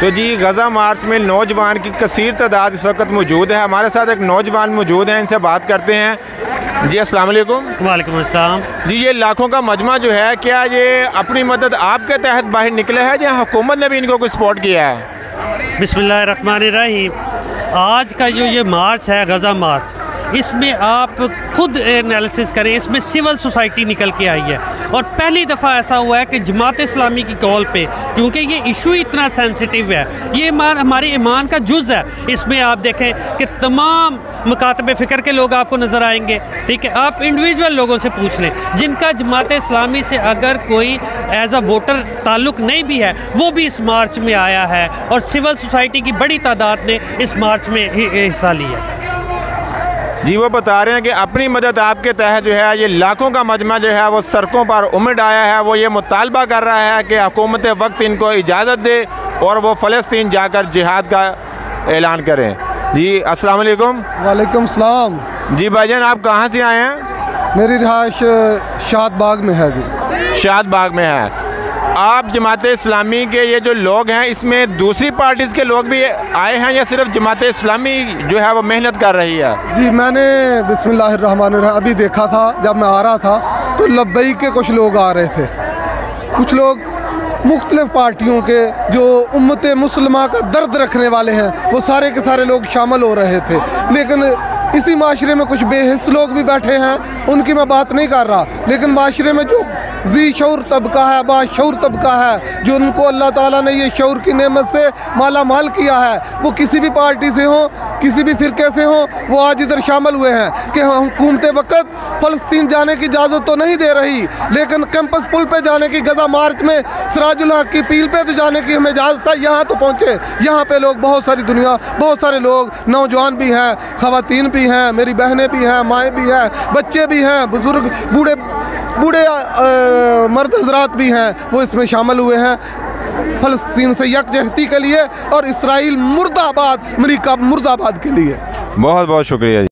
तो जी गज़ा मार्च में नौजवान की कसीर तादाद इस वक्त मौजूद है। हमारे साथ एक नौजवान मौजूद हैं, इनसे बात करते हैं। जी अस्सलाम वालेकुम। वालेकुम अस्सलाम। जी ये लाखों का मजमा जो है, क्या ये अपनी मदद आपके तहत बाहर निकले है या हुकूमत ने भी इनको कुछ सपोर्ट किया है? बिस्मिल्लाहिर्रहमानिर्रहीम। आज का जो ये मार्च है, गज़ा मार्च, इसमें आप खुद एनालिसिस करें, इसमें सिविल सोसाइटी निकल के आई है। और पहली दफ़ा ऐसा हुआ है कि जमात इस्लामी की कॉल पे, क्योंकि ये इशू इतना सेंसिटिव है, ये हमारे ईमान का जुज़ है। इसमें आप देखें कि तमाम मुकातबे फ़िक्र के लोग आपको नज़र आएंगे। ठीक है, आप इंडिविजुअल लोगों से पूछ लें जिनका जमात इस्लामी से अगर कोई एज अ वोटर ताल्लुक़ नहीं भी है, वो भी इस मार्च में आया है और सिविल सोसाइटी की बड़ी तादाद ने इस मार्च में हिस्सा लिया। जी वो बता रहे हैं कि अपनी मदद आपके तहत जो है ये लाखों का मजमा जो है वो सड़कों पर उमड़ आया है। वो ये मुतालबा कर रहा है कि हुकूमत वक्त इनको इजाज़त दे और वो फ़लस्तीन जाकर जिहाद का ऐलान करें। जी अस्सलाम वालेकुम। वालेकुम सलाम। जी भाईजान, आप कहाँ से आए हैं? मेरी रिहाइश शाद बाग में है जी। शाद बाग में है। आप जमात इस्लामी के ये जो लोग हैं, इसमें दूसरी पार्टीज़ के लोग भी आए हैं या सिर्फ जमात इस्लामी जो है वो मेहनत कर रही है? जी मैंने बिस्मिल्लाहिर्रहमानिर्रहीम अभी देखा था, जब मैं आ रहा था तो लब्बई के कुछ लोग आ रहे थे, कुछ लोग मुख्तलिफ़ पार्टियों के जो उम्मत मुसलमा का दर्द रखने वाले हैं, वो सारे के सारे लोग शामिल हो रहे थे। लेकिन इसी माशरे में कुछ बेहिस लोग भी बैठे हैं, उनकी मैं बात नहीं कर रहा, लेकिन माशरे में जो जी शऊर तबका है, बाशऊर तबका है, जो उनको अल्लाह ताला ने ये शऊर की नेमत से माला माल किया है, वो किसी भी पार्टी से हो, किसी भी फ़िरके से हो, वो आज इधर शामिल हुए हैं कि हुकूमत वक़्त फ़लस्तीन जाने की इजाज़त तो नहीं दे रही, लेकिन कैंपस पुल पे जाने की, गज़ा मार्च में सिराजुल हक की पील पे तो जाने की हमें इजाज़त था। यहाँ तो पहुँचे, यहाँ पे लोग बहुत सारी दुनिया, बहुत सारे लोग, नौजवान भी हैं, ख़वातीन भी हैं, मेरी बहनें भी हैं, माएँ भी हैं, बच्चे भी हैं, बुज़ुर्ग बूढ़े मर्द हजरात भी हैं, वो इसमें शामिल हुए हैं फ़लस्तीन से यकजहती के लिए और इसराइल मुर्दाबाद, अमेरिका मुर्दाबाद के लिए। बहुत बहुत शुक्रिया।